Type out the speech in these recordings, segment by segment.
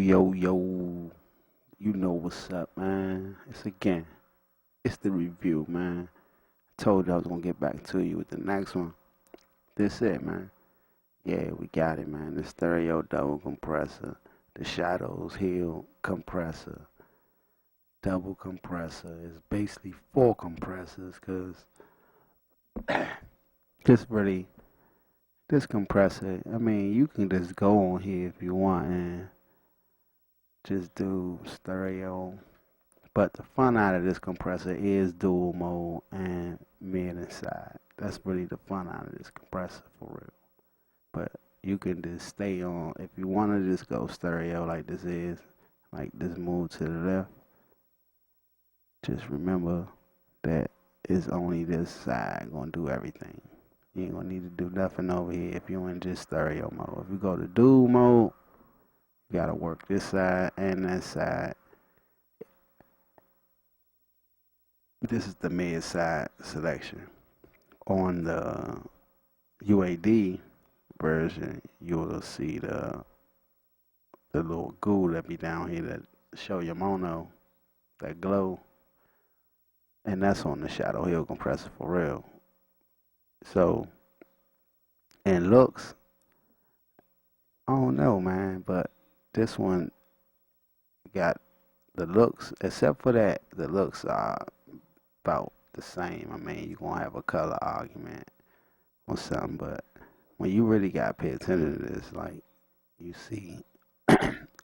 Yo, you know what's up, man. It's the review, man. I told you I was gonna get back to you with the next one. This it, man. Yeah, we got it, man. The stereo double compressor, the Shadows Hill compressor, double compressor is basically four compressors, cause this really, this compressor, I mean, you can just go on here if you want and just do stereo. But the fun out of this compressor is dual mode and mid and side. That's really the fun out of this compressor for real. But you can just stay on, if you want to just go stereo like this is, like this move to the left, just remember that it's only this side going to do everything. You ain't going to need to do nothing over here if you're in just stereo mode. If you go to dual mode, you got to work this side and that side. This is the mid side selection. On the UAD version, you'll see the little goo that be down here that show your mono, that glow, and that's on the Shadow Hill compressor for real. So, and looks, I don't know, man, but this one got the looks, except for that, the looks are about the same. I mean, you're gonna have a color argument or something, but when you really gotta pay attention to this, like you see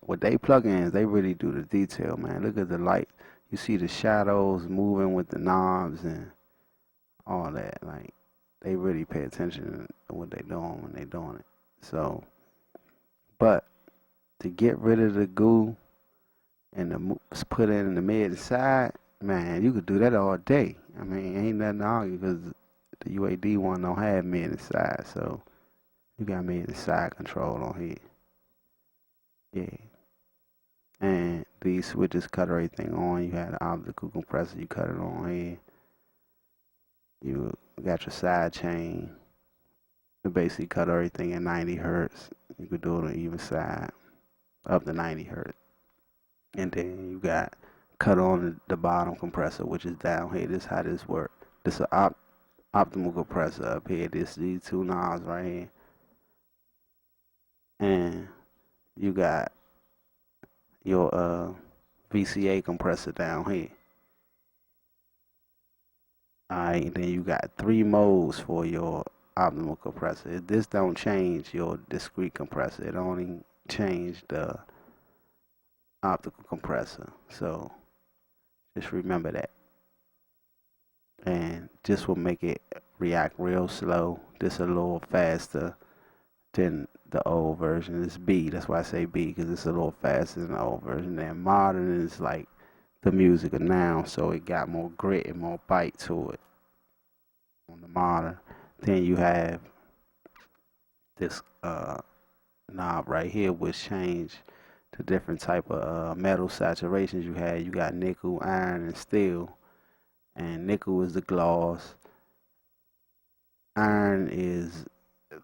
what they plug in is they really do the detail, man. Look at the light. You see the shadows moving with the knobs and all that. Like they really pay attention to what they doing when they doing it. So, but to get rid of the goo and put it in the mid and side, man, you could do that all day. I mean, ain't nothing to argue because the UAD one don't have mid and side, so you got mid and side control on here. Yeah. And these switches cut everything on. You had the optical compressor, you cut it on here. You got your side chain. You basically cut everything at 90 hertz. You could do it on either side, up to 90 hertz. And then you got cut on the bottom compressor, which is down here. This is how this works. This is an optimal compressor up here. These two knobs right here. And you got your VCA compressor down here. Alright, then you got three modes for your optimal compressor. This don't change your discrete compressor. It only change the optical compressor. So just remember that. And this will make it react real slow. This a little faster than the old version. It's B. That's why I say B, because it's a little faster than the old version. And modern is like the music of now, so it got more grit and more bite to it on the modern. Then you have this knob right here, which change to different type of metal saturations you had. You got nickel, iron, and steel. And nickel is the gloss. Iron is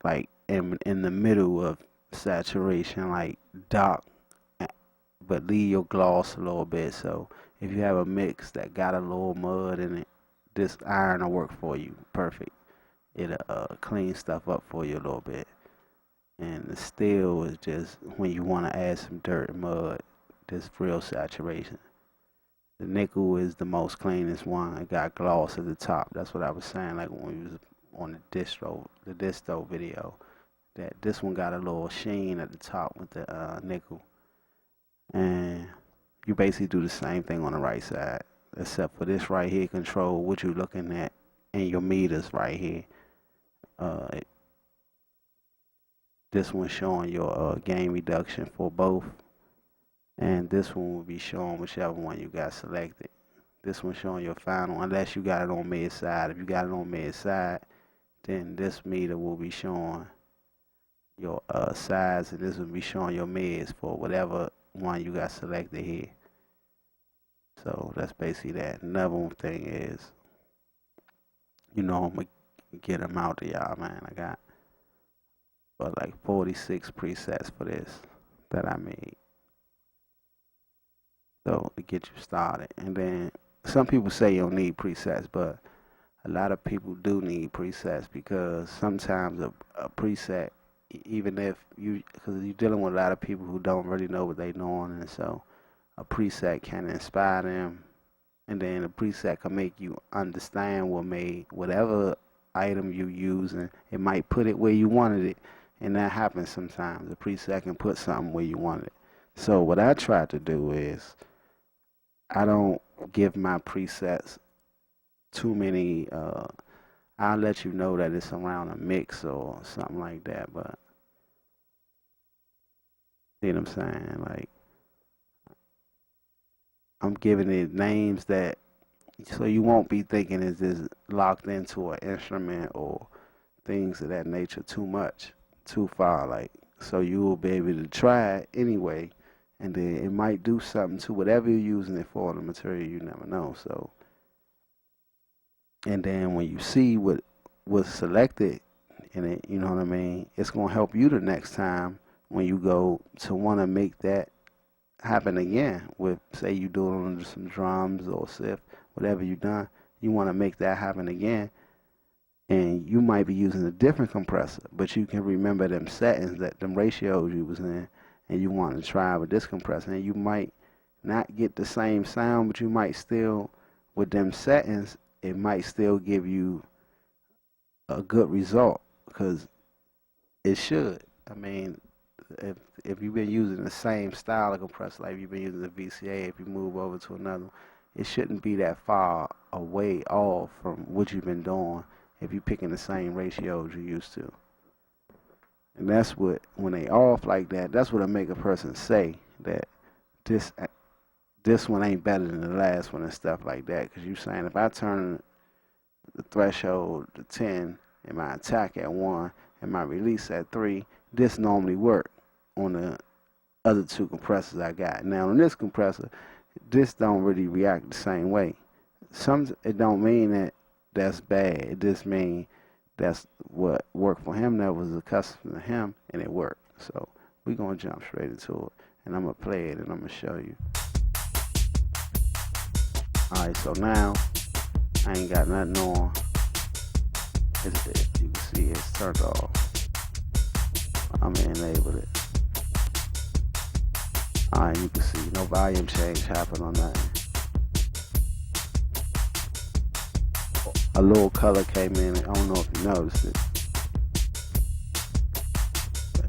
like in the middle of saturation, like dark, but leave your gloss a little bit. So if you have a mix that got a little mud in it, this iron will work for you perfect. It'll clean stuff up for you a little bit. And the steel is just when you want to add some dirt and mud, this real saturation. The nickel is the most cleanest one. It got gloss at the top. That's what I was saying, like when we was on the Disto video, that this one got a little sheen at the top with the nickel. And you basically do the same thing on the right side, except for this right here control what you're looking at and your meters right here. This one showing your gain reduction for both, and this one will be showing whichever one you got selected. This one showing your final, unless you got it on mid side. If you got it on mid side, then this meter will be showing your sides, and this will be showing your mids for whatever one you got selected here. So that's basically that. Another thing is, I'm gonna get them out to y'all, man. I got like 46 presets for this that I made. So to get you started. And then some people say you don't need presets, but a lot of people do need presets because sometimes a preset, even if you, because you're dealing with a lot of people who don't really know what they're doing, and so a preset can inspire them, and then a preset can make you understand what made whatever item you using. It might put it where you wanted it, and that happens sometimes. A preset can put something where you wanted it. So what I try to do is I don't give my presets too many. I'll let you know that it's around a mix or something like that, but you know what I'm saying? Like I'm giving it names that so you won't be thinking it's just locked into an instrument or things of that nature too much, too far. Like so you will be able to try it anyway, and then it might do something to whatever you're using it for, the material you never know. So and then when you see what was selected in it, you know what I mean, it's gonna help you the next time when you go to want to make that happen again with, say, you do it on some drums or sif, whatever you done, you want to make that happen again, and you might be using a different compressor, but you can remember them settings, that them ratios you was in, and you want to try with this compressor, and you might not get the same sound, but you might still, with them settings, it might still give you a good result, because it should. I mean, if you've been using the same style of compressor, like you've been using the VCA, if you move over to another, it shouldn't be that far away off from what you've been doing if you're picking the same ratios you used to. And that's what, when they off like that, that's what I make a person say that this this one ain't better than the last one and stuff like that. Because you're saying if I turn the threshold to 10 and my attack at 1 and my release at 3, this normally work on the other two compressors I got. Now on this compressor, this don't really react the same way. It don't mean that that's bad. It just mean that's what worked for him. That was a custom to him, and it worked. So we're gonna jump straight into it, and I'm gonna play it, and I'm gonna show you. All right, so now I ain't got nothing on. If you can see, it's turned off. I'm gonna enable it. Alright, you can see no volume change happened on that. A little color came in. I don't know if you noticed it.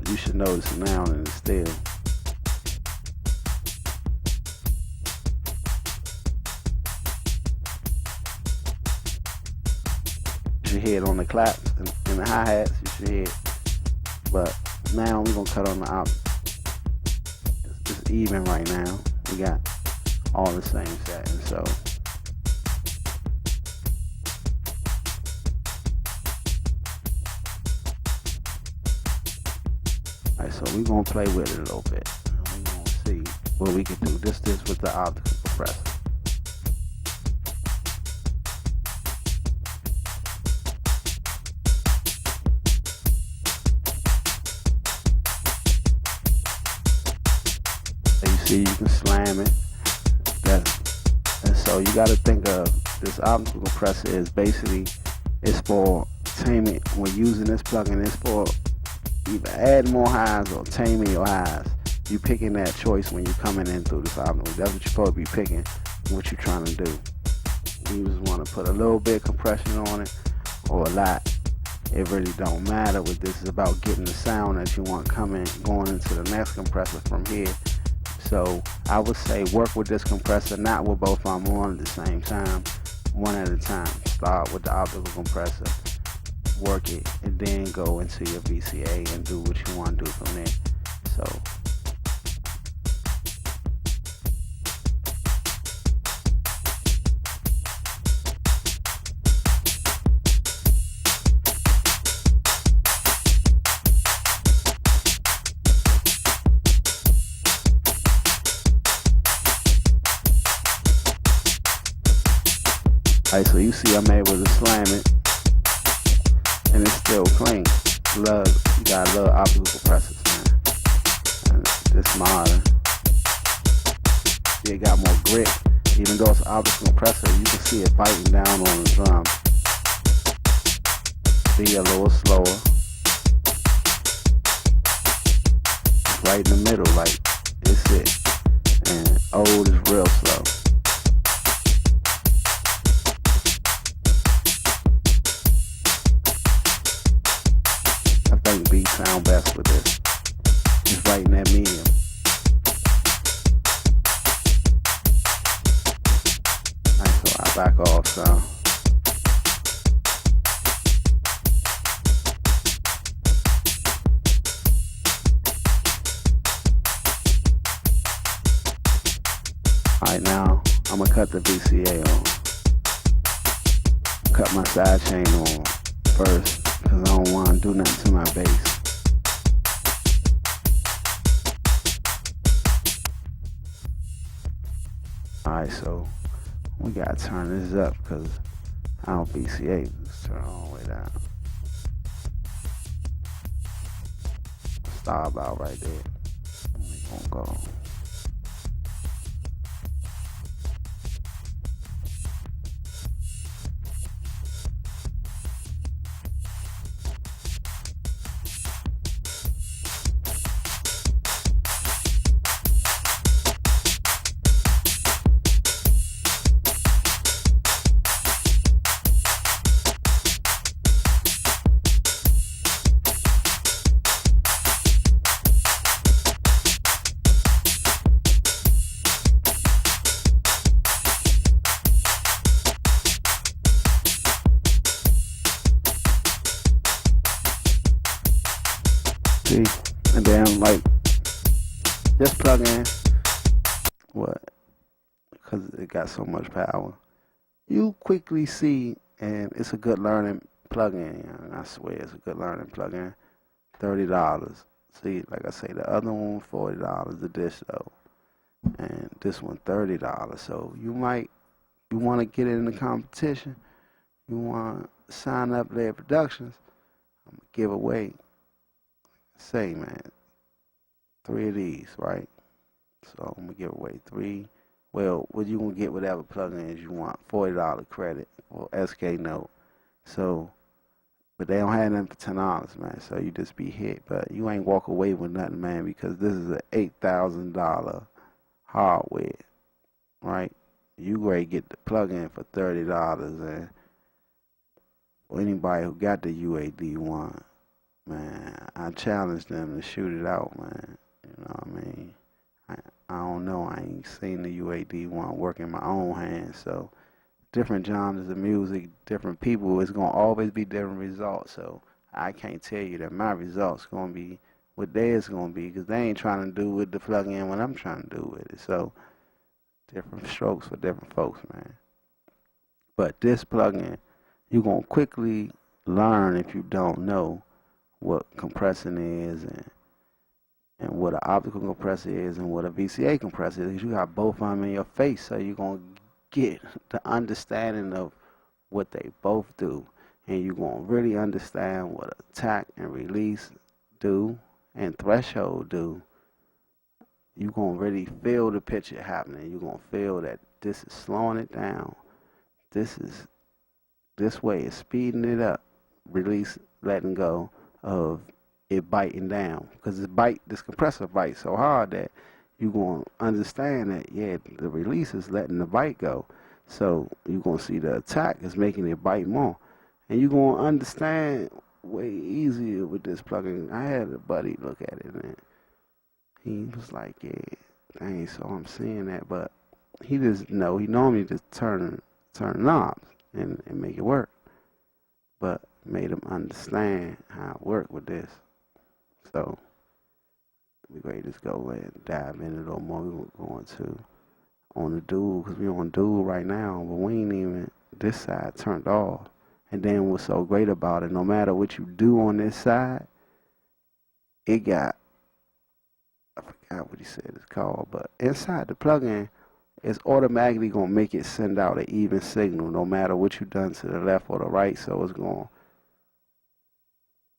You should notice it now and still. You should hear it on the claps and the hi-hats. You should hear it. But now we're gonna cut on the output. It's even right now. We got all the same settings, so alright, so we're gonna play with it a little bit. We're gonna see what we can do. This with the optical compressor. You can slam it. And so you got to think of this optical compressor is basically, it's for taming. When using this plugin, it's for either add more highs or taming your highs. You picking that choice when you're coming in through this optical. That's what you're supposed to be picking, what you're trying to do. You just want to put a little bit of compression on it or a lot. It really don't matter what this is about, getting the sound that you want coming, going into the next compressor from here. So I would say work with this compressor, not with both of them on at the same time, one at a time. Start with the optical compressor, work it, and then go into your VCA and do what you want to do from there. So alright, so you see I'm able to slam it, and it's still clean. You gotta love optical compressors, man. And this modern. See, it got more grit. Even though it's an optical compressor, you can see it biting down on the drum. Be a little slower. It's right in the middle, like it's it. And old is real slow. I think beat sound best with this. It's right in that medium. Alright, so I back off some. Alright, now I'm gonna cut the VCA on. Cut my side chain on first, because I don't want to do nothing to my bass. Alright, so we gotta turn this up because I don't VCA. Let's turn it all the way down. Stop about right there. We gonna go. And then like this plug-in, what? Because it got so much power. You quickly see, and it's a good learning plug-in. I swear it's a good learning plug-in. $30. See, like I say, the other one $40, the Disto, and this one $30. So you want to get it in the competition. You want to sign up their productions. I'm gonna give away. Say, man, 3 of these, right? So I'm gonna give away 3. Well, you gonna get whatever plugins you want. $40 credit for Sknote. So, but they don't have nothing for $10, man. So you just be hit, but you ain't walk away with nothing, man, because this is a $8,000 hardware, right? You ready to get the plug-in for $30, and for anybody who got the UAD one. Man, I challenge them to shoot it out, man. You know what I mean? I don't know. I ain't seen the UAD one work in my own hands. So, different genres of music, different people, it's going to always be different results. So, I can't tell you that my results going to be what theirs going to be, because they ain't trying to do with the plug-in what I'm trying to do with it. So, different strokes for different folks, man. But this plug-in, you're going to quickly learn if you don't know what compressing is and what an optical compressor is and what a VCA compressor is. You got both of them in your face, so you're going to get the understanding of what they both do. And you're going to really understand what attack and release do and threshold do. You're going to really feel the picture happening. You're going to feel that this is slowing it down. This way is speeding it up. Release, letting go of it biting down, because this compressor bites so hard that you're going to understand that, yeah, the release is letting the bite go. So you're going to see the attack is making it bite more. And you're going to understand way easier with this plugin. I had a buddy look at it, and he was like, yeah, dang, so I'm seeing that. But he just know, he normally just turn knobs and make it work. But made him understand how it worked with this. So we're ready to just go and dive in a little more. We're going to on the dual, because we're on dual right now, but we ain't even this side turned off. And then what's so great about it, no matter what you do on this side, it got, I forgot what he said it's called, but inside the plug-in, it's automatically going to make it send out an even signal no matter what you've done to the left or the right. So it's going to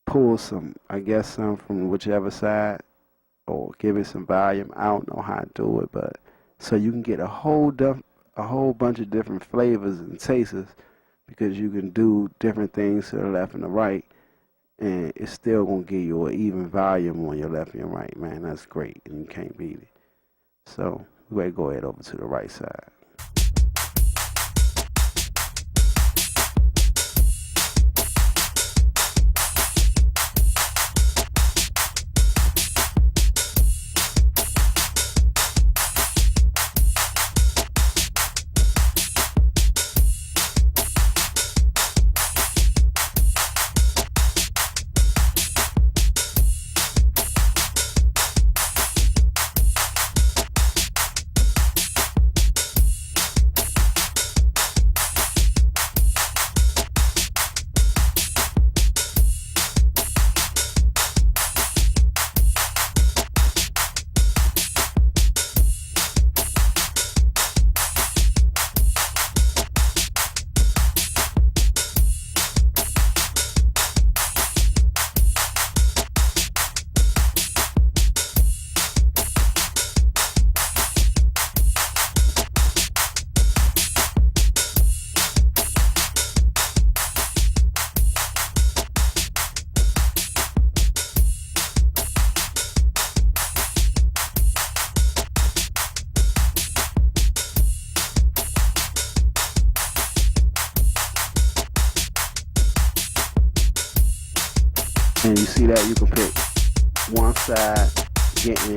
pull some from whichever side or give it some volume. I don't know how to do it, but So you can get a whole bunch of different flavors and tastes because you can do different things to the left and the right, and it's still gonna give you an even volume on your left and your right, man. That's great, and you can't beat it. So we're gonna go ahead over to the right side. And you see that you can pick one side getting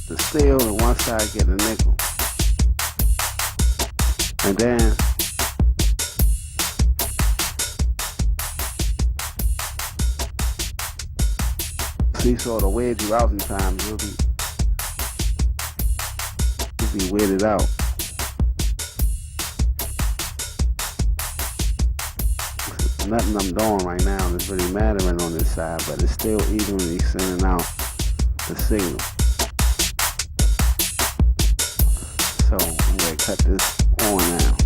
the steel and one side getting the nickel. And then see, sort of weird you out sometimes. You'll be weirded out. Nothing I'm doing right now is really mattering on this side, but it's still evenly sending out the signal. So I'm going to cut this on now.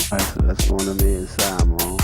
Alright, so that's going on the inside, man.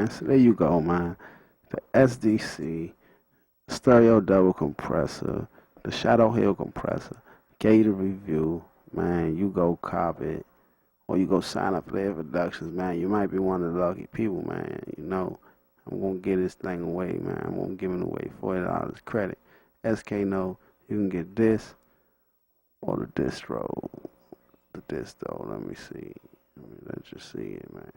man. So there you go, man. The SDC stereo double compressor, the Shadow Hill compressor, gave the review, man. You go cop it, or you go sign up for their productions, man. You might be one of the lucky people, man. You know, I'm gonna give this thing away, man. I'm gonna give it away $40 credit. Sknote, you can get this or the distro. The Disto, let me see. Let you see it, man.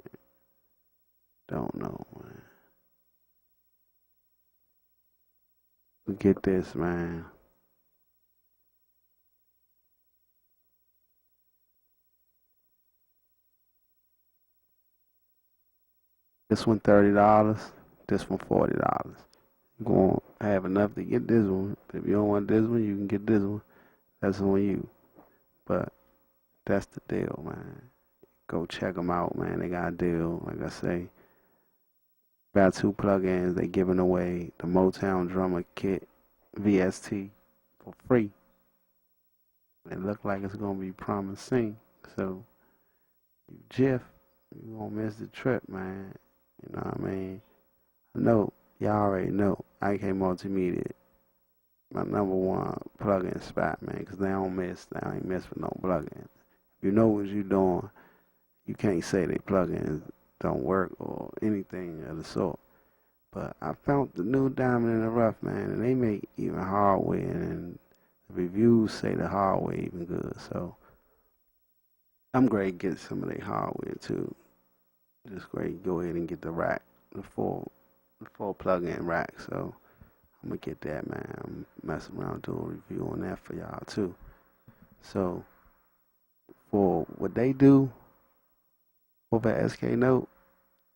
Don't know, man. Get this, man. This one $30. This one $40. You're gonna have enough to get this one. If you don't want this one, you can get this one. That's on you. But that's the deal, man. Go check them out, man. They got a deal. Like I say, got 2 plugins. They giving away the Motown Drummer Kit VST for free. It look like it's gonna be promising. So, you Jeff, you gonna miss the trip, man. You know what I mean? I know, y'all already know, IK Multimedia, my #1 plugin spot, man, because they ain't miss for no plugins. If you know what you're doing, you can't say they plugins don't work or anything of the sort. But I found the new diamond in the rough, man, and they make even hardware, and the reviews say the hardware even good. So I'm great to get some of their hardware too. Just great go ahead and get the rack, the full plug-in rack. So I'm gonna get that, man. I'm messing around doing a review on that for y'all too. So for what they do over at Sknote,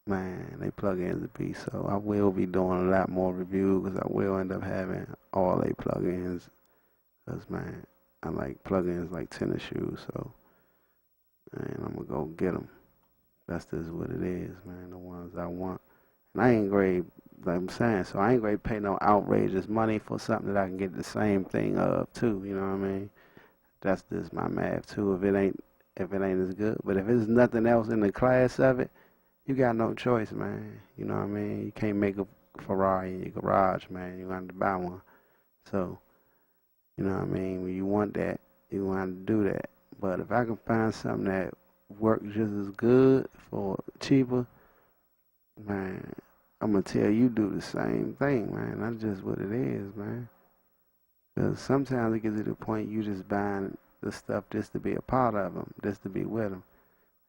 man, they plug in the beast. So I will be doing a lot more reviews because I will end up having all they plugins. Cause man, I like plugins like tennis shoes. So man, I'm gonna go get them. That's just what it is, man. The ones I want. And I ain't great, like I'm saying, so I ain't great pay no outrageous money for something that I can get the same thing of too. You know what I mean? That's just my math too. If it ain't as good, but if there's nothing else in the class of it, you got no choice, man. You know what I mean? You can't make a Ferrari in your garage, man. You got to buy one. So, you know what I mean? When you want that, you want to do that. But if I can find something that works just as good for cheaper, man, I'm going to tell you do the same thing, man. That's just what it is, man. Because sometimes it gets to the point you just buying the stuff just to be a part of them, just to be with them.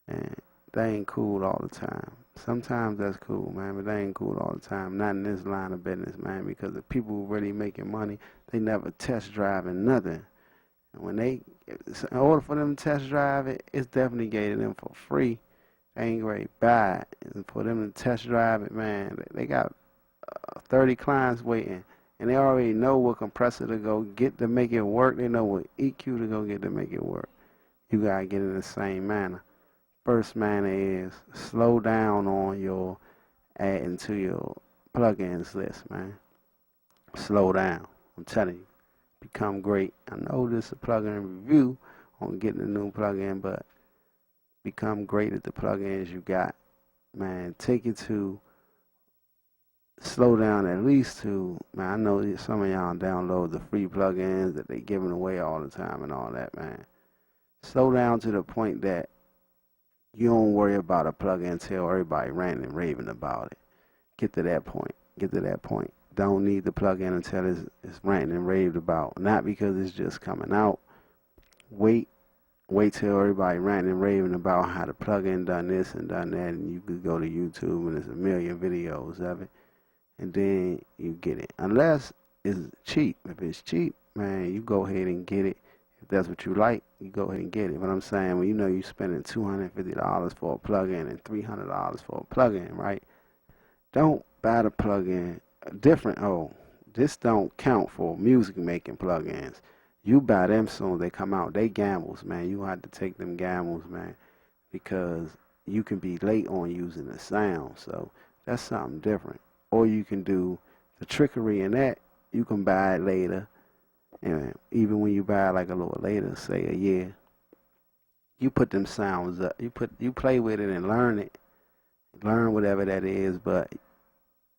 And they ain't cool all the time. Sometimes that's cool, man, but they ain't cool all the time. Not in this line of business, man, because the people who really making money, they never test driving nothing. And when in order for them to test drive it, it's definitely gave them for free. They ain't ready to buy it. And for them to test drive it, man, they got 30 clients waiting. And they already know what compressor to go get to make it work. They know what EQ to go get to make it work. You got to get in the same manner. First manner is slow down on your adding to your plugins list, man. Slow down. I'm telling you. Become great. I know this is a plugin review on getting a new plugin, but become great at the plugins you got. Man, take it to slow down at least to, man, I know some of y'all download the free plugins that they giving away all the time and all that, man. Slow down to the point that you don't worry about a plugin until everybody ranting and raving about it. Get to that point. Get to that point. Don't need the plugin until it's ranting and raved about. Not because it's just coming out. Wait till everybody ranting and raving about how the plugin done this and done that, and you could go to YouTube and there's a million videos of it, and then you get it. Unless it's cheap. If it's cheap, man, you go ahead and get it. If that's what you like, you go ahead and get it. But I'm saying, when you know you're spending $250 for a plugin and $300 for a plugin, right? Don't buy the plugin this don't count for music making plugins. You buy them soon as they come out. They gambles, man. You have to take them gambles, man, because you can be late on using the sound. So that's something different. Or you can do the trickery in that. You can buy it later. And even when you buy it like a little later, say a year, you put them sounds up. You play with it and learn it. Learn whatever that is, but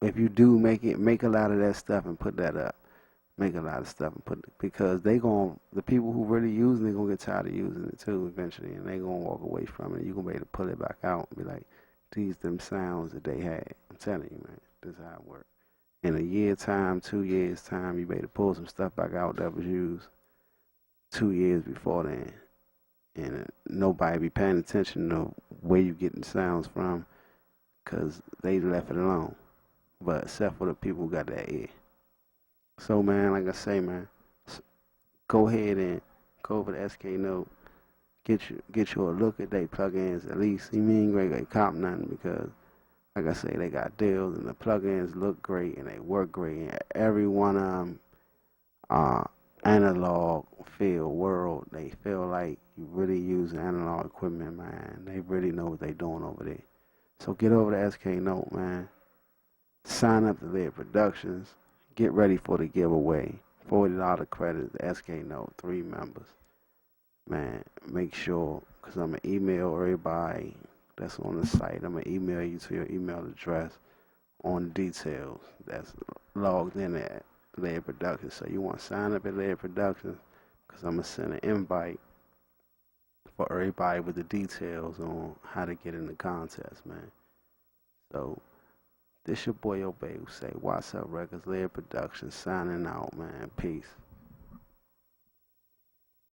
if you do make it, make a lot of that stuff and put that up. Make a lot of stuff and put because the people who really using it gonna get tired of using it too eventually, and they gonna walk away from it. You gonna be able to pull it back out and be like, these them sounds that they had. I'm telling you, man, this is how it works. In a year time, 2 years time, you be able to pull some stuff back out that was used 2 years before then, and nobody be paying attention to where you getting sounds from, cause they left it alone. But except for the people who got that ear. So man, like I say, man, go ahead and go over to Sknote, get you a look at their plugins at least. You mean ain't cop nothing because like I say, they got deals and the plugins look great and they work great. And every one of them analog feel world. They feel like you really use analog equipment, man. They really know what they doing over there. So get over to Sknote, man. Sign up to their productions. Get ready for the giveaway. $40 credit to Sknote, 3 members. Man, make sure, because I'm going to email everybody that's on the site. I'm going to email you to your email address on details that's logged in at Laird Productions. So you want to sign up at Laird Productions because I'm going to send an invite for everybody with the details on how to get in the contest, man. So this your boy Obey who say, What's up, Records, Laird Productions, signing out, man. Peace.